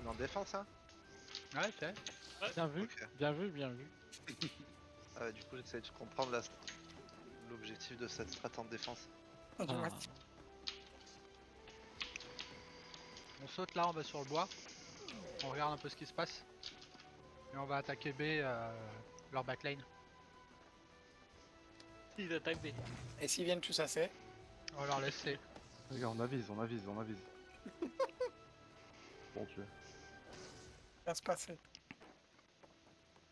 On est en défense, hein. Ouais, ok. Bien vu, Ok. bien vu, bien vu. Ah ouais, du coup, j'essaie de comprendre l'objectif de cette strat en défense. Ah. On saute là, on va sur le bois. On regarde un peu ce qui se passe. Et on va attaquer B, leur backline. Ils attaquent B. Et s'ils viennent tous assez? On va leur laisser. Les gars, on avise, on avise, on avise. Bon Dieu. Ça va se passer.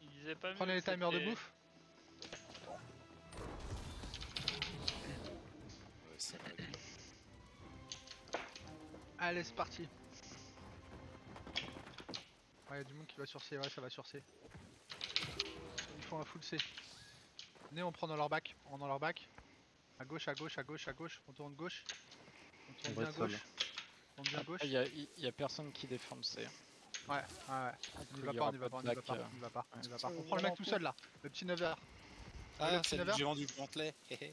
Ils disaient pas mieux Prenez les que timers de c'était- bouffe. Ouais, ça va. Allez, c'est parti. Ouais, y'a du monde qui va sur C, ouais, ça va sur C. Ils font un full C. Venez, on prend dans leur back. On dans leur back. À gauche, à gauche, à gauche, à gauche. On tourne gauche. On tourne On va bien être seul. gauche. On tourne bien gauche. Il y a personne qui défend le C. Ouais, ouais, ouais. On y va pas, on y va pas, on y va pas, on y va pas, on y va pas. On prend le mec tout seul là, le petit 9h. Ah, le c'est petit le never. géant du Bentley. Ils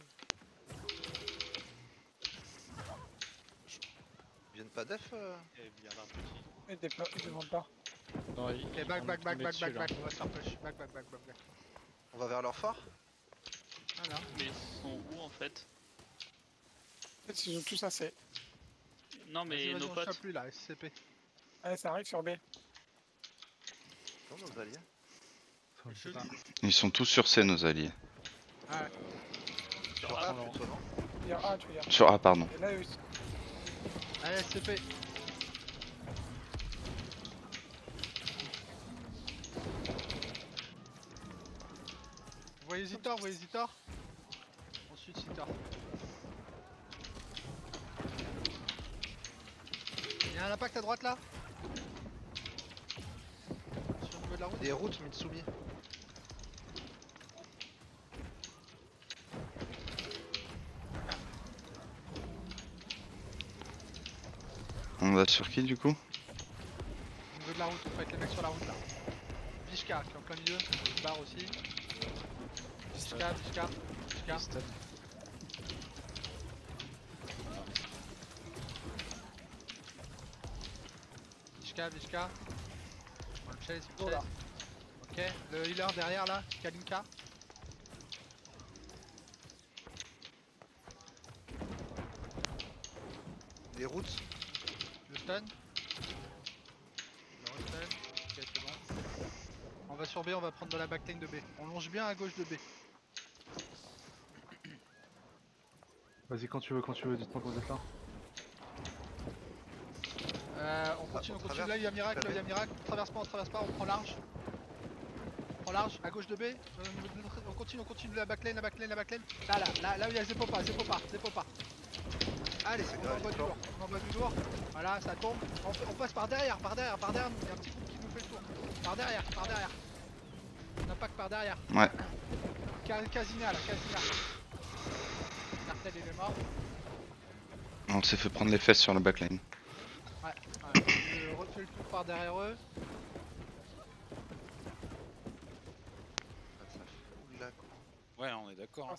viennent pas def Il y en a un petit. Ils ne demandent pas. Non, Ok, back, back, back, back, back, back. On va se faire push. Back, back, back, back, back. On va vers leur fort. Voilà. Mais ils sont où en fait? En fait, ils ont tous assez. Non mais Vas-y, nos on potes. chope lui là, SCP. Allez, ça arrive sur B. Non, nos alliés. Je sais pas. Ils sont tous sur C, nos alliés. Ouais. Sur A plutôt, non? Il y a A, tu veux dire. Sur A, pardon. Et là, eux, Allez, SCP. Vous voyez Zitor, vous voyez Zitor? Ensuite Zitor. Il y a un impact à droite là? Sur le niveau de la route? Des routes Mitsumi. On va sur qui du coup? Au niveau de la route, on fait avec les mecs sur la route là. Vishka qui est en plein milieu, il barre aussi. Vishka, Vishka, Vishka. Stun. Vishka, Vishka. On le chase, on Oh le là. chase. Ok, le healer derrière là, Kalinka. Des routes. Le stun. Le stun. Ok, c'est bon. On va sur B, on va prendre de la backline de B. On longe bien à gauche de B. Vas-y, quand tu veux, dites-moi quand vous êtes là. On continue, on on continue. traverse. Là, il y a miracle, Tout à il y a miracle. On traverse pas, on prend large. On prend large, à gauche de B. On continue la backline, la backline, la backline. Là où il y a Zepopa. Allez, C'est on grave, envoie du lourd, on envoie du lourd. Voilà, ça tombe. On passe par derrière. Il y a un petit groupe qui nous fait le tour. Par derrière. On attaque par derrière. Ouais. Casina. Cartel, il est mort. On s'est fait prendre les fesses sur la backline. Ouais. Je refais le tour par derrière eux. Ah, ça fout là quoi. Ouais, on est d'accord. hein.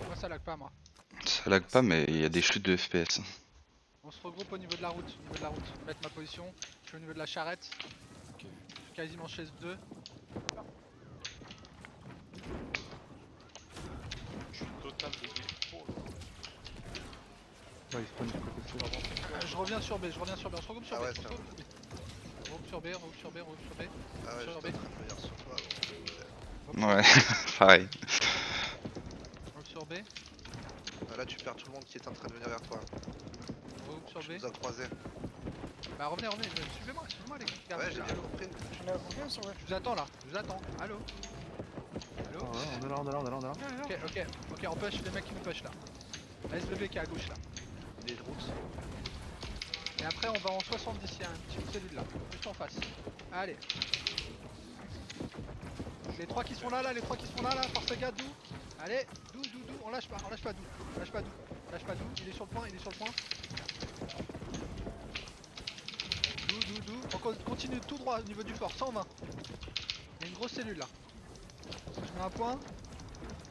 Moi, ça lag pas, moi. Ça lag pas, mais il y a des chutes de FPS. On se regroupe au niveau de la route. Je vais mettre ma position. Je suis au niveau de la charrette. Ok. Je suis quasiment chez 2. Je suis total de défaut. Ouais, ils spawnent du côté C. Je reviens sur B, on se regroupe sur Ah B. ouais, on se c'est regroupe sur B. On regroupe sur B. Ah ouais, Sur j'étais B. en train de venir sur toi. Ouais, pareil. On regroupe sur B. Ah, là, tu perds tout le monde qui est en train de venir vers toi. On regroupe sur Tu B. nous as croisés. Bah revenez, suivez-moi les gars. Ouais, j'ai bien compris. On a combien sur B? Je vous attends là, Allô. Ah ouais, on est là. Ok, on push, les mecs qui nous push là. SBB qui est à gauche là. Des routes. Et après on va en 70, il y a un petit cellule là, juste en face. Allez. Les trois qui sont là, force les gars, Dou. Allez, Dou, on lâche pas Dou. Il est sur le point. Dou. On continue tout droit au niveau du fort, 120. Il y a une grosse cellule là. Je mets un point.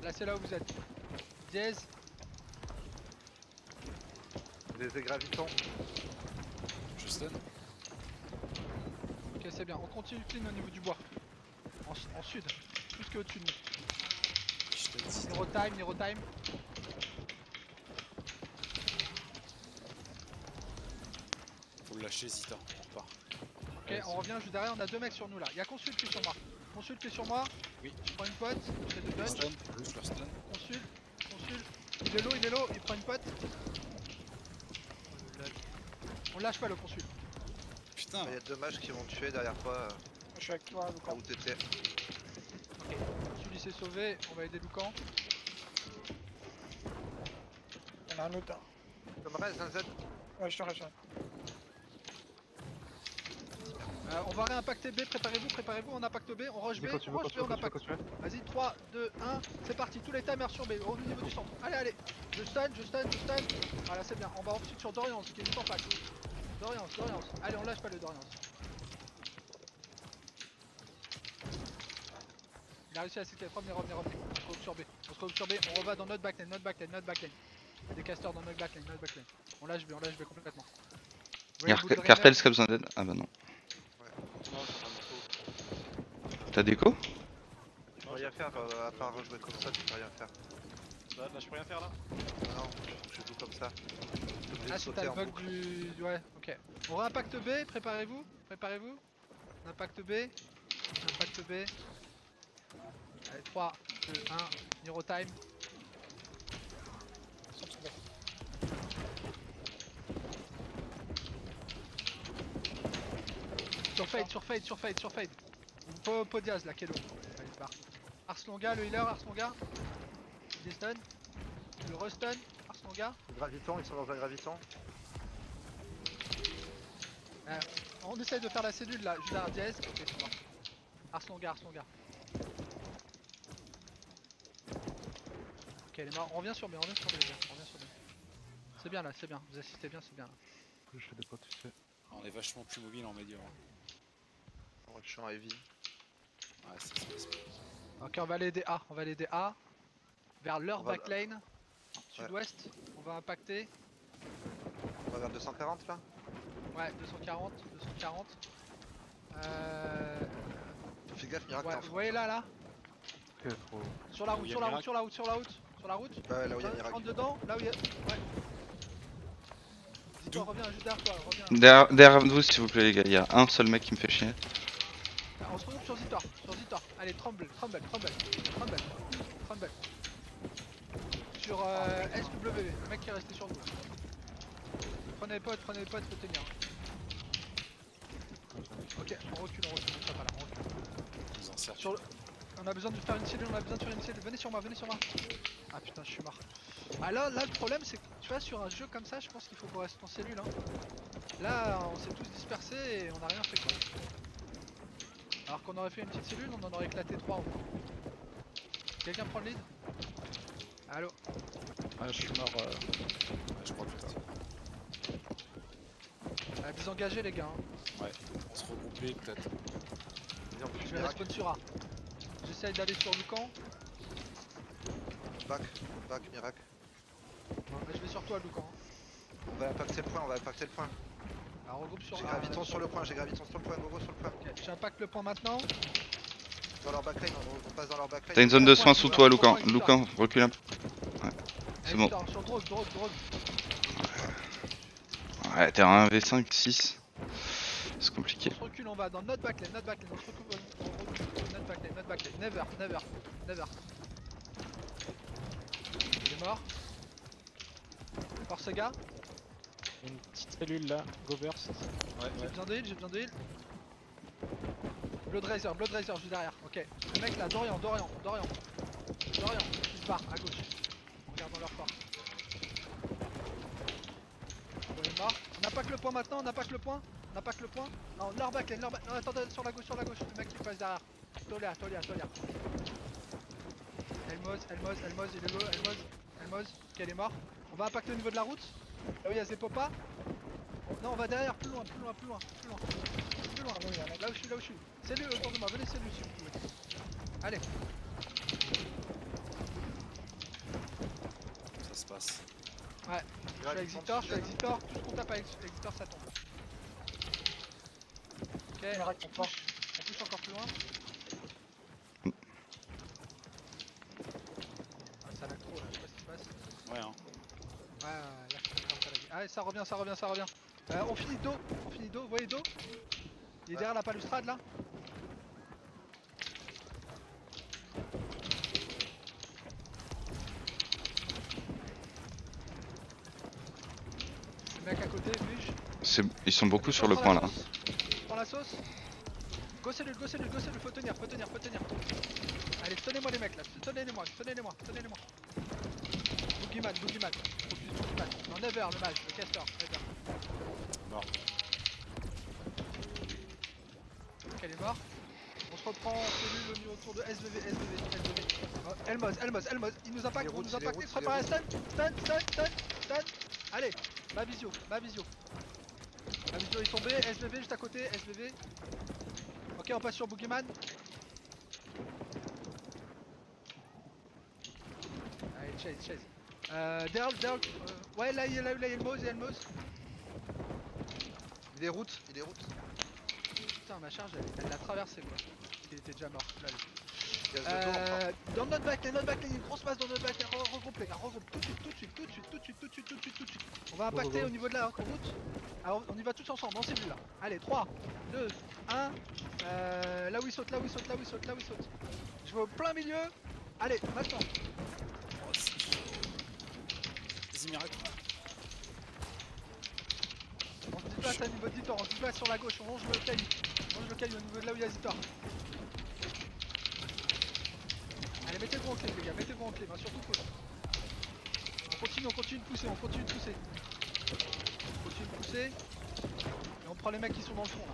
Là c'est là où vous êtes. Dièse. Des gravitons. Je stun. c'est bien. On continue clean au niveau du bois. En sud. Plus que au-dessus de nous. Je te dis. Nero time, Nero time. Faut le lâcher, Zita. On part. Ok, on revient juste derrière, on a 2 mecs sur nous là. Y'a Consul qui est sur moi. Consul qui est sur moi. Oui. Je prends une pote, je fais 2 Le dodge. stun, juste le stun. Consul. Il est low, il prend une pote. On lâche pas le consul. Putain, Il y a 2 mages qui vont tuer derrière toi, Je suis avec toi, là Lucan. où t'étais. Consul il s'est sauvé, on va aider Lucan. Il y en a un autre. Hein. Comme reste, un Z. Ouais, je te reste. On va réimpacter B, préparez-vous, on impacte B, on rush B, Vas-y, quand tu veux, on quand rush tu B, veux, on quand tu veux, impacte. quand tu veux. Vas-y, 3, 2, 1, c'est parti, tous les timers sur B, au niveau du centre. Allez, je stun. Voilà, c'est bien, on va ensuite sur Dorian, qui est juste en face. Dorian. Allez, on lâche pas le Dorian. Il a réussi à s'éclater, revenez. On se retrouve sur B, on reva dans notre backline. Des casters dans notre backline. On lâche B complètement. Vous voyez le bout de Cartel, Rainer c'est besoin d'aide. Ah bah non. Non, c'est pas beaucoup. T'as déco? Tu peux rien faire à part jouer comme ça, tu peux rien faire. Là, je peux rien faire là. Non, je joue comme ça. T'es obligé Ah de si sauter t'as le en bug boucle. du... Ouais, ok. On réimpacte B, préparez-vous. On impacte B. Allez, 3, 2, 1, Nero time. Ils sont tombés. Surfade. Podiaz là, Kelo. Allez, se barre. Arslonga, le healer, Il est stun. Le restun, Arslonga. Graviton, ils sont dans un graviton. On essaye de faire la cellule là, juste derrière Diaz. Ok, c'est mort. Arslonga. Ok, elle est morte. On revient sur B, les gars. C'est bien là, vous assistez bien, c'est bien là. Je fais des potes, tu sais. on est vachement plus mobile en médium. Ouais, je suis en heavy. Ouais, ça se passe bien. Ok, on va aller des A. Vers leur On va- backline. Sud-ouest. On va impacter. On va vers 240 là. Ouais, 240. Fais gaffe, Miracle. Ouais, t'es en vous fond. voyez là Ok, trop. Sur la Où route, il y a sur la route, Miracle. sur la route. Ouais, là où il y a Rentre Miracle. dedans, là où il y a... Ouais. Dis-toi, reviens juste derrière toi, reviens. Derrière vous, s'il vous plaît, les gars. Il y a un seul mec qui me fait chier. On se retrouve sur Zitor. Allez, tremble. Sur SW, le mec qui est resté sur vous. Prenez les potes, faut tenir. Ok, on recule, ça va là, on recule. On nous encercle. Sur le... On a besoin de faire une cellule, venez sur moi. Ah putain, je suis mort. Ah là le problème c'est que, tu vois, sur un jeu comme ça, je pense qu'il faut qu'on reste en cellule. Hein. Là, on s'est tous dispersés et on a rien fait quoi. Alors qu'on aurait fait une petite cellule, on en aurait éclaté 3 au moins. Quelqu'un prend le lead? Allô? Ah, je suis mort. Ouais, je crois que Désengagez les gars. Hein. on se regrouper peut-être. Viens, on Je fait vais Miracle. respawn sur A. J'essaye d'aller sur Lucan. Back, Miracle. Je vais sur toi Lucan. Hein. On va impacter le point. Alors regroupe sur J'ai A. graviton sur le point, Gogo sur le point. Ok, j'impacte le point maintenant. Dans leur backline, on passe dans leur backline. T'as une zone de soins sous toi, Lucan. Lucan, recule un peu. C'est Allez, bon. Zitor, sur drogue. Ouais, t'es un 1v5, 6. C'est compliqué. On se recule, on va dans notre backline, on se recule, notre backline, never. Il est mort. Force gars, Une petite cellule là, go burst. j'ai besoin de heal. Blood Razor, juste derrière, ok. Le mec là, Dorian, il se barre à gauche. On regarde dans leur force. Bon, il est mort. On impacte le point maintenant, Non, leur backline, Non, attendez, sur la gauche, le mec qui passe derrière. Tolia. Elmoz, il est low, Elmoz, ok, il est mort. On va impacter au niveau de la route. Là où il y a Zepopa. Non, on va derrière, plus loin. Là où je suis. C'est lui autour de moi, venez, c'est lui si vous pouvez. Allez, Ça se passe. je suis avec Zitor, tout ce qu'on tape avec Zitor ça tombe. Ok, Caméra qui On pousse encore plus loin. Ah, ça lag trop là, je sais pas ce qui se passe. Ouais, hein. Ouais, là je peux faire ça laguer. Ah, ça revient, ça revient, ça revient. On finit dos, vous voyez dos? Il est derrière la balustrade là. Le mec à côté, bûche. Ils sont beaucoup sur le point là. Prends la sauce. Go cellule, faut tenir. Allez, tenez-moi les mecs là, tenez-les-moi. Boogeyman. Focus Boogeyman. Non, Never, le mage, le caster, Never. Mort. Ok, elle est mort. On se reprend en cellule au niveau autour de SVV. Oh, Elmoz, il nous impacte, il se prépare à stun. Allez, ma visio est tombée, SVV juste à côté, SVV. Ok, on passe sur Boogeyman. Allez, chase. Derrière, ouais, là il y a Elmoz, Il est route. Putain, ma charge, elle l'a traversé quoi. Il était déjà mort. Là, Gaz de dos encore. dans notre backline, il y a une grosse masse dans notre backline. Regroupe les gars, tout de suite. On va impacter au niveau de la route. Alors, on y va tous ensemble, dans ces bulles là. Allez, 3, 2, 1. Là où il saute. Je vais au plein milieu. Allez, maintenant. Vas-y, miracle. On se déplace à niveau de Zitor, on se déplace sur la gauche, on longe le caillou au niveau de là où il y a Zitor. Allez, mettez-vous en clé les gars, hein, surtout push. On continue de pousser. Et on prend les mecs qui sont dans le fond là.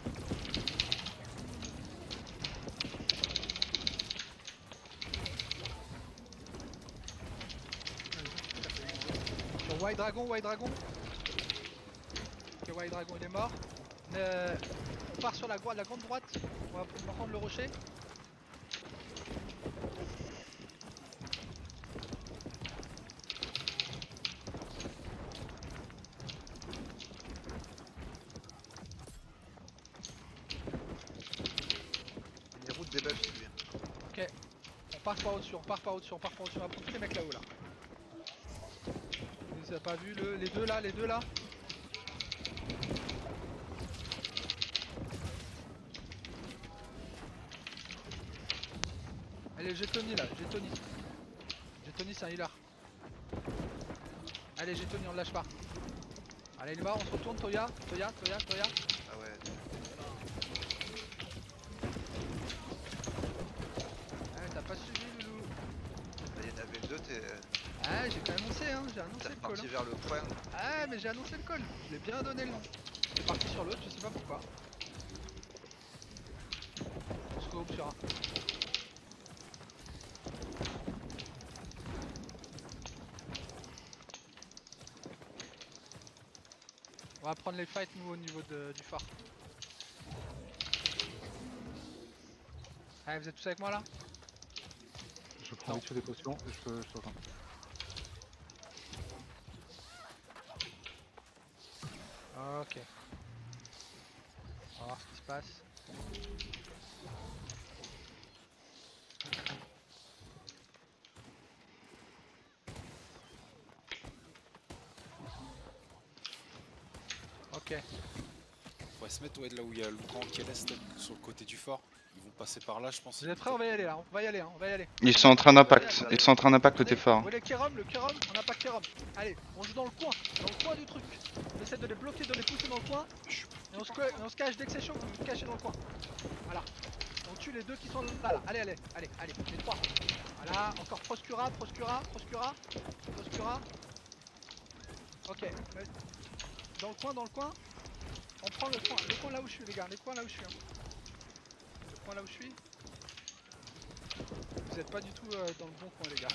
Sur White Dragon. Ok, White Dragon il est mort. On part sur la grande droite. On va prendre le rocher. Les routes débuff lui. Ok. On part par au-dessus. On va prendre tous les mecs là-haut là. Vous avez pas vu les deux là. Allez, j'ai Tony là, j'ai Tony c'est un healer. Allez, j'ai Tony, on le lâche pas. Allez, il est mort, on se retourne, Toya. Ah ouais. T'as pas suivi, Loulou. Il y en avait deux, t'es J'ai quand même annoncé, j'ai annoncé le call. parti vers le coin. Mais j'ai annoncé le call, je l'ai bien donné le nom. C'est parti sur l'autre, je sais pas pourquoi. On se coupe sur un. On va prendre les fights nous au niveau du phare. Allez, vous êtes tous avec moi là? Je prends vite fait des potions et je te rejoins. Ok. On va voir ce qui se passe. Ok. On va se mettre là où il y a le camp qui est l'est, sur le côté du fort. Ils vont passer par là, je pense. Vous êtes prêts? On va y aller là, on va y aller. Ils sont en train d'impact côté fort. Vous voulez Kérom, on impacte Kérom. Allez, on joue dans le coin du truc. On essaie de les bloquer, de les pousser dans le coin. Et on se cache dès que c'est chaud, vous vous cachez dans le coin. Voilà. On tue les deux qui sont là. Allez, les trois. Voilà, encore Proscura. Ok. Dans le coin. On prend le coin là où je suis les gars, Le coin là où je suis. Vous êtes pas du tout dans le bon coin les gars.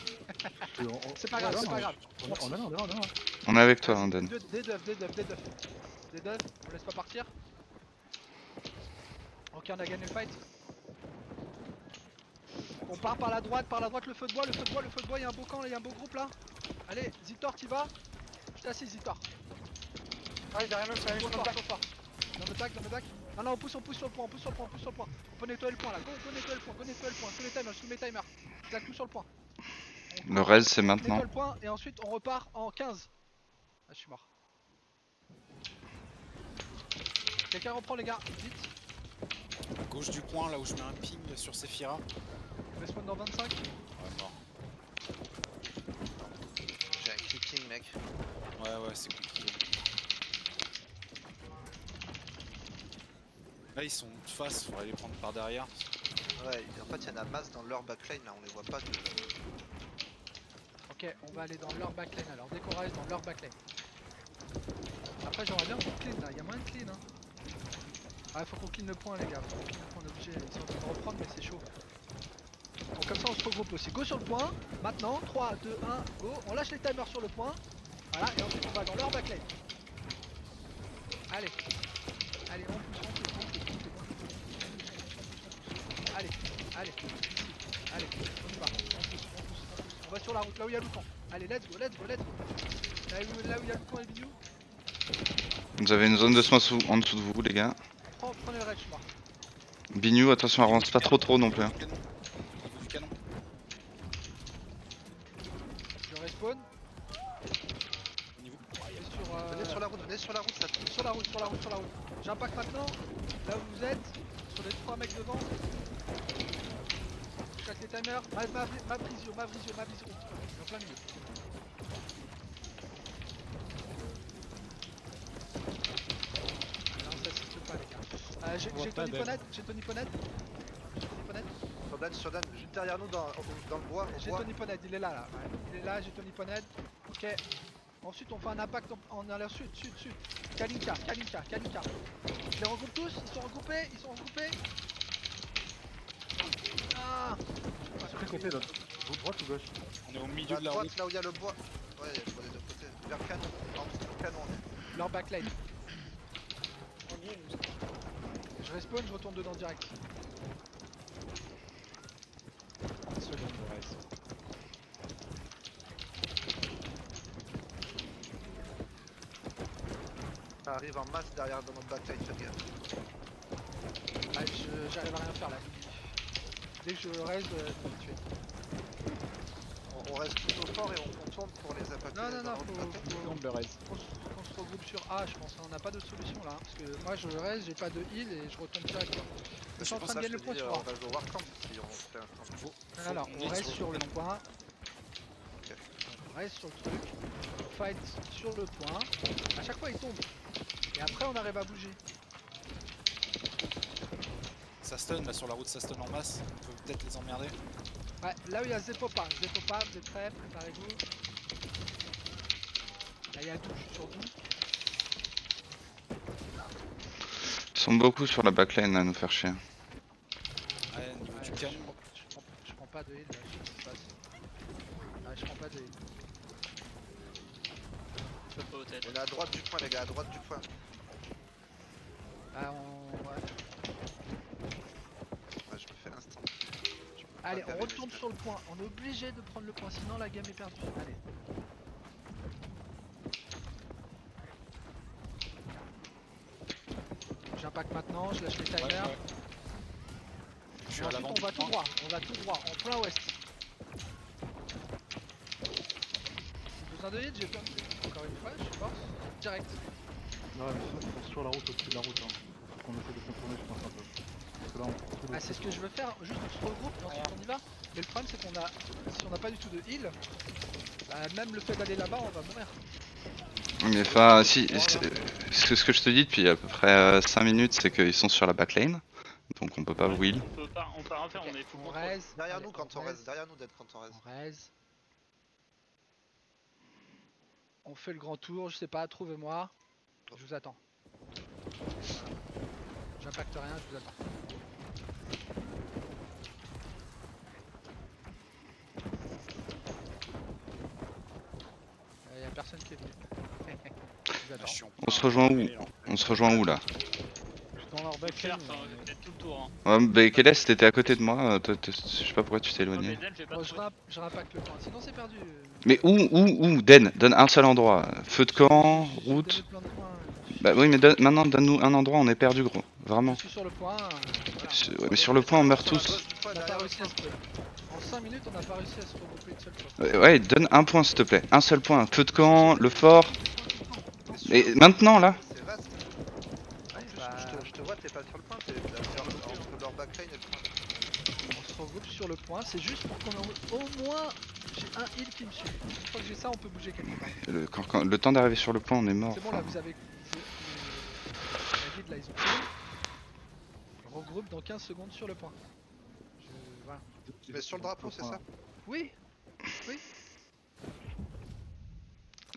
C'est pas grave. On est là. On est avec toi, Anden. Des dev, on laisse pas partir. Ok, on a gagné le fight. On part par la droite, le feu de bois, il y a un beau camp, il y a un beau groupe là. Allez, Zitor, t'y vas. Je t'assiste, Zitor. Ouais, derrière nous, ça Trop fort. Dans l'attaque. Ah non, on pousse sur le point, on pousse sur le point. On peut nettoyer le point là, go nettoyer le point, Tous les timers, Je claque tout sur le point. Le res c'est On maintenant. nettoie le point et ensuite on repart en 15. Ah, je suis mort. Quelqu'un reprend les gars, vite. À gauche du point, là où je mets un ping sur Sephira. Respawn dans 25. Ouais, mort. J'ai un clipping, mec. Ouais, c'est compliqué. Là, ils sont de face, faudrait les prendre par derrière. Ouais, en fait, il y en a masse dans leur backline là, on les voit pas de. Ok, on va aller dans leur backline alors. Dès qu'on reste dans leur backline. Après, j'aimerais bien qu'on clean là, il y a moyen de clean hein. Ah, faut qu'on clean le point les gars, on est obligé, ils sont en train de reprendre mais c'est chaud. Donc comme ça on se regroupe aussi. Go sur le point, maintenant 3, 2, 1, go, on lâche les timers sur le point. Voilà, et ensuite on va dans leur backline. Allez, on pousse. Allez, on y va, on pousse. On va sur la route, là où il y a le camp. Allez, let's go. Là où il y a le camp et le vidéo. Vous avez une zone de soins en dessous de vous, les gars. Prenez le raid, je suis mort. Bignou, attention, avance pas trop non plus. Hein. Au niveau du canon. Je respawn. Au niveau. Venez sur la route, ça tourne. Sur la route. J'impacte maintenant, là où vous êtes, sur les 3 mecs devant. Je claque les timers, ma visio. Je suis en plein milieu. Non, ça assiste pas les gars. J'ai Tony Ponette. Sur Dan, juste derrière nous dans le bois. J'ai Tony Ponette, il est là. Ouais. Il est là, j'ai Tony Ponette. Ok. Ensuite on fait un impact en allant sud. Kalinka. Je les regroupe tous, ils sont regroupés. Ah. Sur quel côté là? Droite ou gauche? On est au milieu À de la droite, route. là où il y a le bois. Ouais, il faut des deux côtés. Vers canon. Canon. Leur backline. On y est, nous. Je respawn, je retourne dedans direct. Une seconde de reste. Ça arrive en masse derrière dans notre backline, faites gaffe. Ah, j'arrive à rien faire là. Dès que je reste, je vais me tuer. On reste tout au fort et on tourne pour les impacter. Non, dans notre backline. Seconde de reste. Qu'on se regroupe sur A, je pense. On n'a pas d'autre solution là. Parce que moi je reste, j'ai pas de heal et je retombe direct. Je suis en train de gagner le point, tu vois. On va jouer au Warcamp si on fait un camp. Alors, on reste sur le point. Ok. On reste sur le truc. On fight sur le point. À chaque fois, il tombe. Et après, on arrive à bouger. Ça stun là sur la route, ça stun en masse. On peut peut-être les emmerder. Ouais, là où il y a Zepopa, vous êtes prêts, préparez-vous. Là, il y a tout, je suis sur tout. Ils sont beaucoup sur la backline à nous faire chier. Ouais, au niveau Ouais, du canon. je prends pas de heal, là, je sais pas ce qui se passe. Ouais, je prends pas de heal. On est à droite du point, les gars, à droite du point. Ah, ouais. Ouais, je me fais instant. Allez, pas on gaver retourne mes sur le point. On est obligé de prendre le point, sinon la game est perdue. Allez. J'impacte maintenant, je lâche les timers. Ouais. Je Et suis à ensuite, l'avant on du va tout point. droit, en plein ouest. Besoin de hit, j'ai plein de trucs. Encore une fois, je force. Direct. Non, mais sinon, ils sont sur la route, au-dessus de la route. Hein. Faut qu'on essaie de contourner, je pense un peu. Parce que là, on prend tout le Ah, c'est ce que je veux faire, juste on se regroupe et ensuite on y va. Mais le problème, c'est qu'on a. Si on n'a pas du tout de heal, bah, même le fait d'aller là-bas, on va mourir. Mais enfin, si, ce que je te dis depuis à peu près 5 minutes, c'est qu'ils sont sur la backline. Donc on peut pas wheel. On peut pas en faire, on est full On contrôle. raise. Derrière allez, nous quand on raise. reste, derrière nous d'être quand on reste. On raise. On fait le grand tour, je sais pas, trouvez-moi. Je vous attends. Voilà. J'impacte rien, je vous attends. Y'a personne qui est venu. Je vous Ah, attends. je suis en On se rejoint où? On se rejoint où là? Dans leur backline. Faire, on fait tout le tour. Ouais, Bekeles, t'étais à côté de moi, je sais pas pourquoi tu t'es Non, mais éloigné. Dan, je vais pas Bon, trouver. je reimpacte le point, sinon c'est perdu. Mais où? Den, donne un seul endroit. Feu de camp, J'ai route. donné plein de points. Bah oui, mais maintenant donne-nous un endroit, on est perdu gros. Vraiment. Je suis sur le point. Voilà. Ouais, mais sur le point on meurt Sur la tous. gauche, une fois, On n'a pas derrière le réussi à point. se... En 5 minutes, on n'a pas réussi à se regrouper une seule fois. Ouais, donne un point s'il te plaît. Un seul point. Feu de camp, le fort. T'es sûr? Et maintenant là. C'est vaste. En plus, bah- je te vois, t'es pas sur le point, t'es entre leur backline et le point. On se regroupe sur le point, c'est juste pour qu'on ait au moins... J'ai un heal qui me suit. Une fois que j'ai ça, on peut bouger quelque part. Le temps d'arriver sur le point, on est mort. C'est bon, là, vous avez... La guide, là, ils ont fait. On regroupe dans 15 secondes sur le point. Voilà. Mais sur le drapeau, c'est ça? Oui.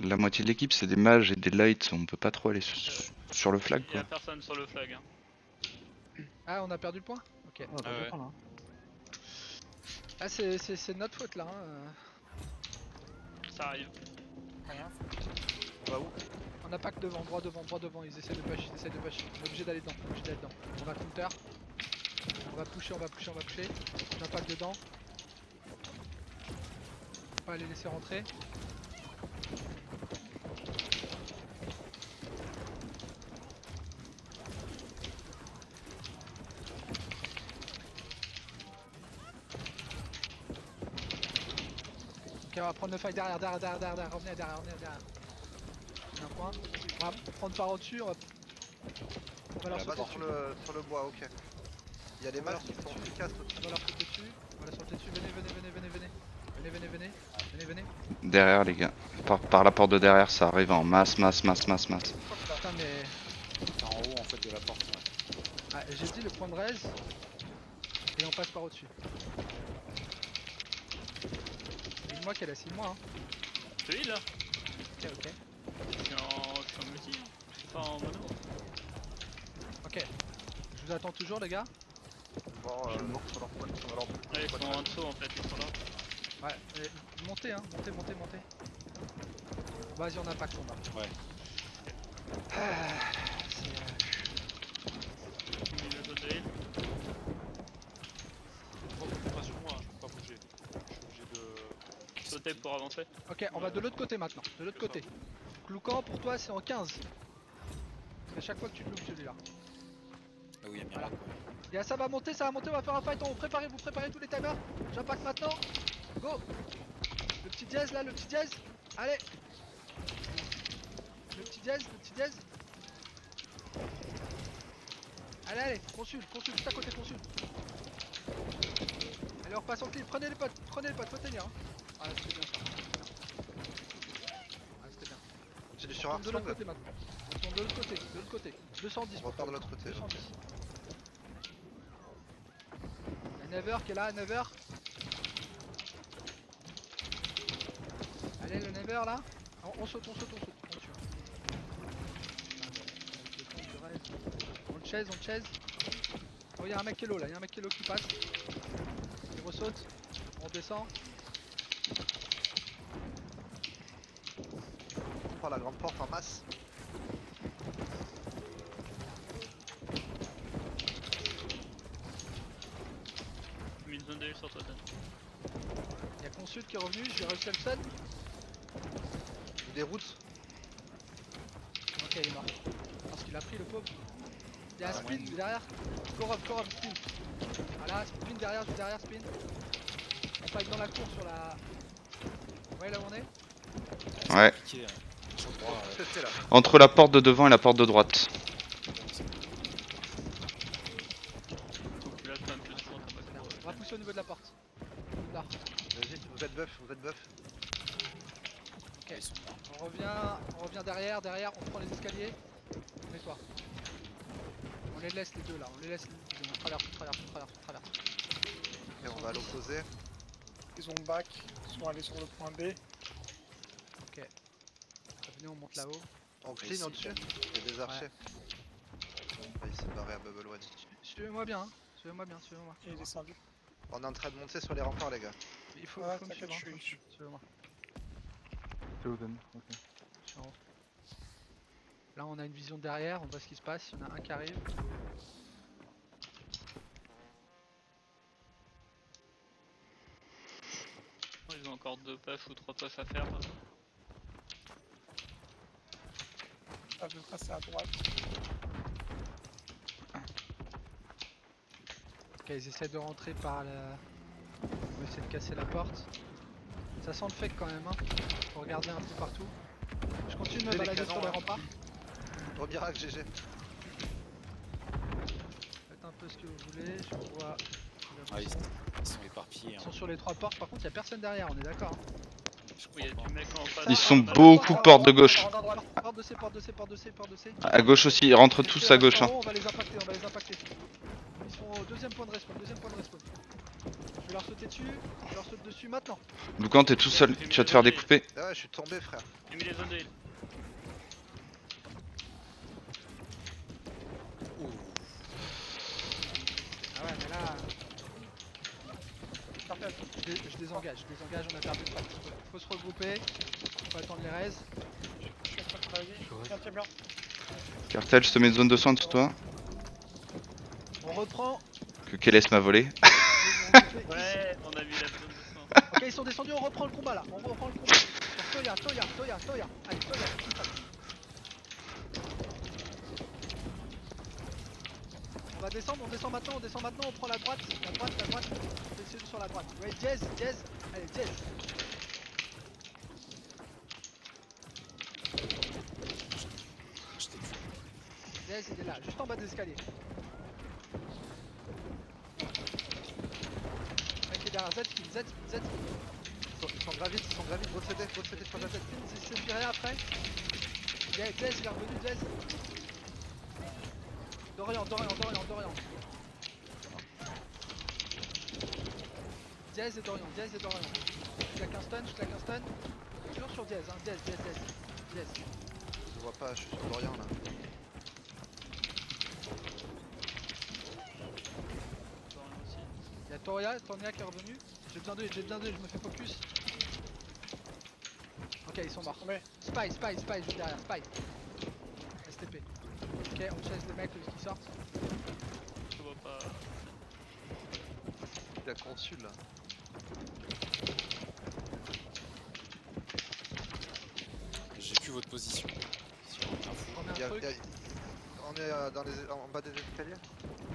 La moitié de l'équipe c'est des mages et des lights, on peut pas trop aller sur le flag Il y a quoi. personne sur le flag. Hein. Ah, on a perdu le point. Ok. Ah, bah, ouais. j'attends, là. Ah, c'est de notre faute là. Hein. Ça arrive. On va où? On a pas que devant, droit devant, ils essaient de push, On est obligé d'aller dedans, On va counter. On va pusher. On a pas que dedans. Faut pas les laisser rentrer. Ok, on va prendre le fight derrière, revenez derrière. Un point. On va prendre par au-dessus, on va leur sauter Là-bas dessus. sur le bois, ok. Il y a des masques qui sont efficaces On aussi. va leur sauter dessus. On va leur sauter dessus. Venez. Derrière les gars. Par la porte de derrière ça arrive en masse. Putain mais... C'est en haut en fait de la porte. Ouais. Ah, j'ai dit le point de raise. Et on passe par au-dessus. Dis-moi qu'elle a 6 mois. Hein. Je te heal là. Ok. Je suis en multi. Hein. Je suis pas en mono. Ok. Je vous attends toujours les gars. Bon, sur leur point, sur leur point. Ouais, ils sont en dessous en fait, ils sont là. Ouais, montez hein, montez. Vas-y, on impacte, on va. Ouais. Il me donne de heal. Pas sur moi, je peux pas bouger. Je suis obligé de. Sauter pour avancer. Ok, on va de l'autre côté maintenant, de l'autre côté. Cloucan pour toi c'est en 15. À chaque fois que tu te loupes celui-là. Là où il y a Voilà. Miracle. Et ça va monter, on va faire un fight, vous préparez tous les timers. J'impacte maintenant. Go. Le petit dièse là, Allez. Le petit dièse. Allez, consulte, juste à côté, consulte. Allez, on repasse en clean, prenez les potes, faut tenir. Hein. Ah, c'était bien ça. Ah, c'était bien. J'ai du On sur tourne de l'autre Armstrong. côté maintenant. On tourne de l'autre côté. 210. On repart de l'autre côté. 210. Il y a Never qui est là, Never. Allez, le Never là. On saute. On tue. On chase. Oh, y'a un mec qui est low là, qui passe. Il ressaute. On descend. On prend la grande porte en masse. J'ai mis une zone de heal sur toi, Dan. Y'a Consult qui est revenu, j'ai réussi à le stun. Il déroute. Ok, il est mort. Parce qu'il a pris le pauvre. Il y a un Ah, spin ouais. derrière. Corov, spin. Voilà, spin derrière, spin. On fight dans la cour sur la... Ouais, là où on est. Ouais. Piqué, sur le droit. C'est fait là. Entre la porte de devant et la porte de droite. Donc là, je peux un peu de fond, t'as pas Merde. trop. On va pousser au niveau de la porte. Là. Vas-y, vous êtes buff. Ok. On revient derrière, on prend les escaliers. Mets-toi. On les laisse les deux là, on traverse. Et on va à l'opposé. Ils ont back, ils sont allés sur le point B. Venez, on monte là-haut. On clean au-dessus. Il y a des archers. Ah, il s'est barré à Bubble One. Suivez-moi bien. Suivez-moi. Il est descendu. On est en train de monter sur les remparts, les gars. Il faut, Ouais, faut me t'inquiète, suivre. je suis- Suivez-moi. C'est Oden, ok. Je suis en haut. Là, on a une vision derrière, on voit ce qui se passe. Il y en a un qui arrive. Ils ont encore 2 puffs ou 3 puffs à faire. Ça veut passer à droite. Ok, ils essaient de rentrer par la... On va essayer de casser la porte. Ça sent le fake quand même, hein. Faut regarder un peu partout. Je continue de me Les balader canons, sur les hein. remparts. Remirac GG. Faites un peu ce que vous voulez, je vois... Ah, ils sont éparpillés. Ils Hein. sont sur les 3 portes, par contre il y a personne derrière, on est d'accord. Il y a du mec en face. Ils sont Ah, beaucoup porte de gauche. Porte de C, porte de C, porte de C, porte de C. À gauche aussi, ils rentrent tous à gauche. Hein. On va les impacter, on va les impacter. Ils sont au deuxième point de respawn, Je vais leur sauter dessus, je leur saute dessus maintenant. Lucan, t'es tout seul, tu vas te faire découper. Ah ouais, je suis tombé, frère. J'ai mis les zones de heal. Ah ouais, mais là... Je désengage, on a perdu le pack. Faut se regrouper, faut attendre les raises. Je suis en train de travailler. Tiens, bien. Cartel, je te mets une zone de soin sur toi. On reprend. Que Keles m'a volé. Ouais, on a mis la zone de sang. Ok, ils sont descendus, on reprend le combat là. On reprend le combat. Sur Toya. Allez, Toya, qui tape. On va descendre, on descend maintenant, on prend la droite. La droite. C'est sur la droite. Ouais, Jazz. Allez, Jazz. Jazz, il est là, juste en bas des escaliers. Mec est derrière Z. Ils sont gravites, gros CD sur la tête. C'est viré après. Jazz, il est revenu, Jazz. Dorian. Jazz et Dorian. Je claque un stun. Toujours sur Jazz, hein. Jazz. Je vois pas, je suis sur Dorian là. Il y a Toria qui est revenu. J'ai besoin d'eux, je me fais focus. Ok, ils sont morts. Mais Spy, juste derrière, Spy. STP. Ok, on chasse les mecs qui sortent. Je vois pas. Il a consul là. J'ai plus votre position. Sur l'info. On met un truc. On est en bas des escaliers.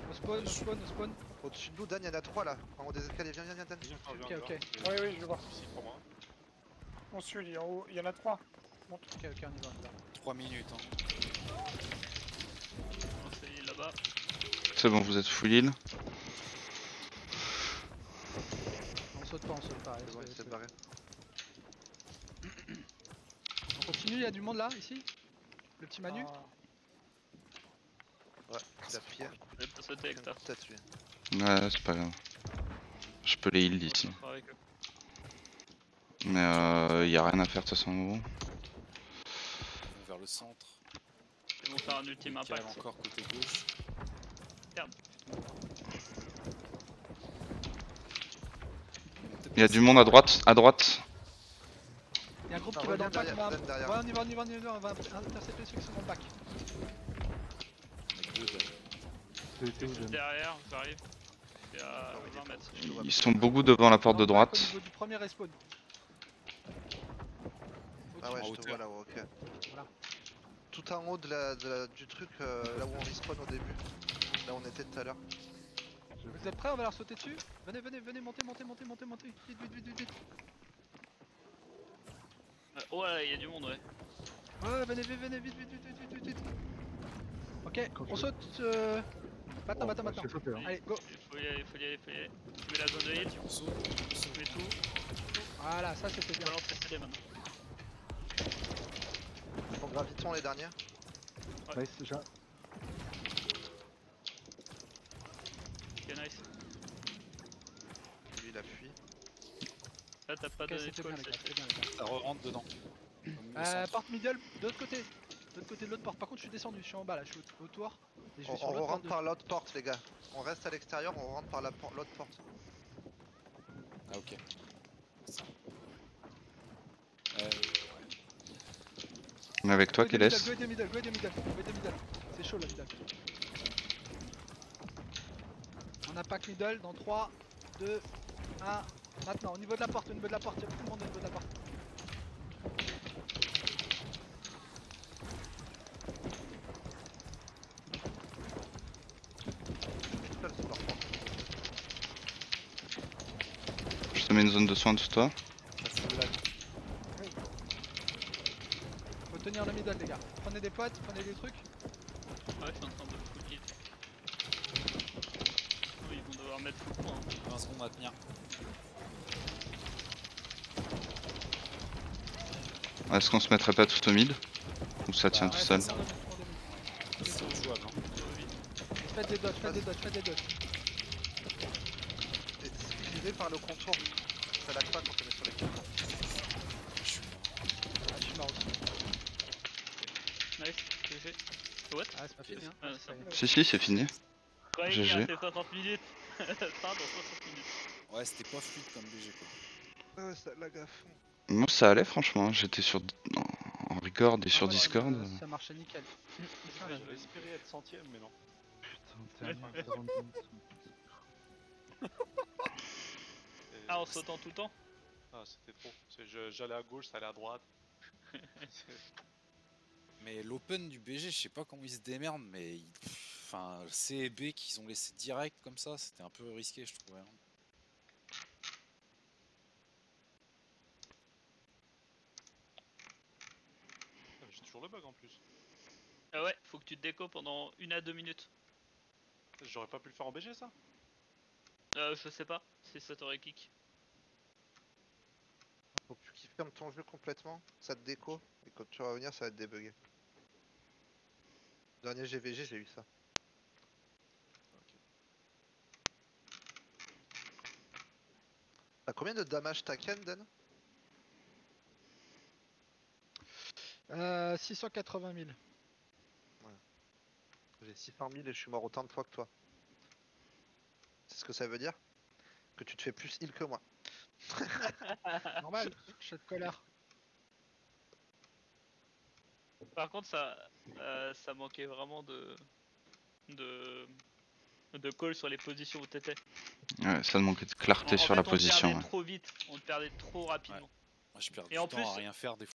On spawn. Au-dessus de nous, Dan, il y en a 3 là. En haut des escaliers, viens, Dan. Ok. oui, je vois. On suit, il est en haut. Il y en a 3. Ok, on y va. 3 minutes. Hein. On fait heal là-bas. C'est bon, vous êtes full heal. On saute pas. C'est bon, il s'est barré. On continue, il y a du monde là, ici. Le petit Manu. Ouais, il a plié. Je vais pas sauter avec ta. Peut-être lui. Ouais, c'est pas grave. Je peux les heal d'ici. Avec eux. Mais y a rien à faire de toute façon. Gros. Vers le centre. Ils vont faire un ultime Michael impact. encore côté gauche. Y a du monde à droite. Il y a un groupe Ah, qui va dans le back. derrière, derrière. Ouais, on y va. On va intercepter ceux qui sont dans le back. Avec 2 zones. T'es où, Jen? Derrière, j'arrive. C'est à 20 mètres. Ils sont beaucoup devant la porte de Dans le back, droite. Au niveau du premier respawn. Ah ouais, En je te hauteur. vois là-haut, ok. Voilà. Tout en haut du truc, là où on respawn au début. Là où on était tout à l'heure. Vous êtes prêts? On va leur sauter dessus. Venez, montez. Vite. Oh là, il y a du monde, ouais. Ouais, venez, vite. Ok, on saute. Maintenant. J'ai sauté, hein. Allez, go. Il faut y aller. Tu mets la zone de heal, On saute. tu mets tout. Voilà, ça c'était bien. Balance les CD maintenant. Bon, gravitons les derniers. Nice, j'ai un- Ok, nice. Lui il a fui. Là, t'as pas Ok, de c'était bien, netcall, les gars, c'était bien, les gars. Ça re-rentre dedans. Au centre. Porte middle, de l'autre côté. De l'autre côté de l'autre porte. Par contre, je suis descendu, je suis en bas là, je suis autour. Et je vais sur On l'autre rentre porte par l'autre porte, les gars. On reste à l'extérieur, on rentre par l'autre porte. Ah ok. Ça. Mais avec toi, Go de Keles. middle. C'est chaud là, middle. On impact middle dans 3, 2, 1. Maintenant, au niveau de la porte, il y a beaucoup de monde au niveau de la porte. te mets une zone de soin de toi. Faut tenir le middle, les gars. Prenez des potes, prenez des trucs. Ouais, je suis en train de full hit. Oh, ils vont devoir mettre full point. 20 secondes à tenir. Est-ce qu'on se mettrait pas tout au mid? Ou ça tient tout seul? Tout le monde au mid. C'est jouable. Hein. Faites des dodges, faites des dodges, faites des dodges. Et suivez par le contour. Ça lag pas quand on est sur les contours. Je suis mort. Ah, je suis mort aussi. Nice, GG. What? Ah, c'est pas fini, hein. Ah, Ça y est. Si, si, c'est fini. Ouais, GG. gars, c'est 60 minutes. Fin dans 60 minutes. Ouais, c'était pas fluide comme BG quoi. Ouais, ça lag à fond. Moi ça allait franchement, j'étais sur en record et sur Ah ouais, Discord. Ça marchait nickel. J'avais espéré être centième, mais non. Putain, t'es à 40 minutes. Ah, en sautant tout le temps? Ah, c'était trop. J'allais à gauche, ça allait à droite. Mais l'open du BG, je sais pas comment ils se démerdent, mais enfin, C et B qu'ils ont laissé direct comme ça, c'était un peu risqué, je trouvais. Hein. J'ai toujours le bug en plus. Ah ouais, faut que tu te déco pendant 1 à 2 minutes. J'aurais pas pu le faire en BG ça? Je sais pas, si ça t'aurait kick. Faut que tu fermes ton jeu complètement, ça te déco, et quand tu vas revenir, ça va te débugger. Dernier GVG, j'ai eu ça. T'as combien de damage ta Ken, Dan? 680 000. J'ai 600 000 et je suis mort autant de fois que toi. C'est ce que ça veut dire? Que tu te fais plus heal que moi. Normal, je suis de colère. Par contre, ça manquait vraiment de call sur les positions où t'étais. Ouais, ça manquait de clarté En sur fait, la position. On Ouais. perdait trop vite, on perdait trop rapidement. Moi je perds Et du en temps plus- à rien faire des fois.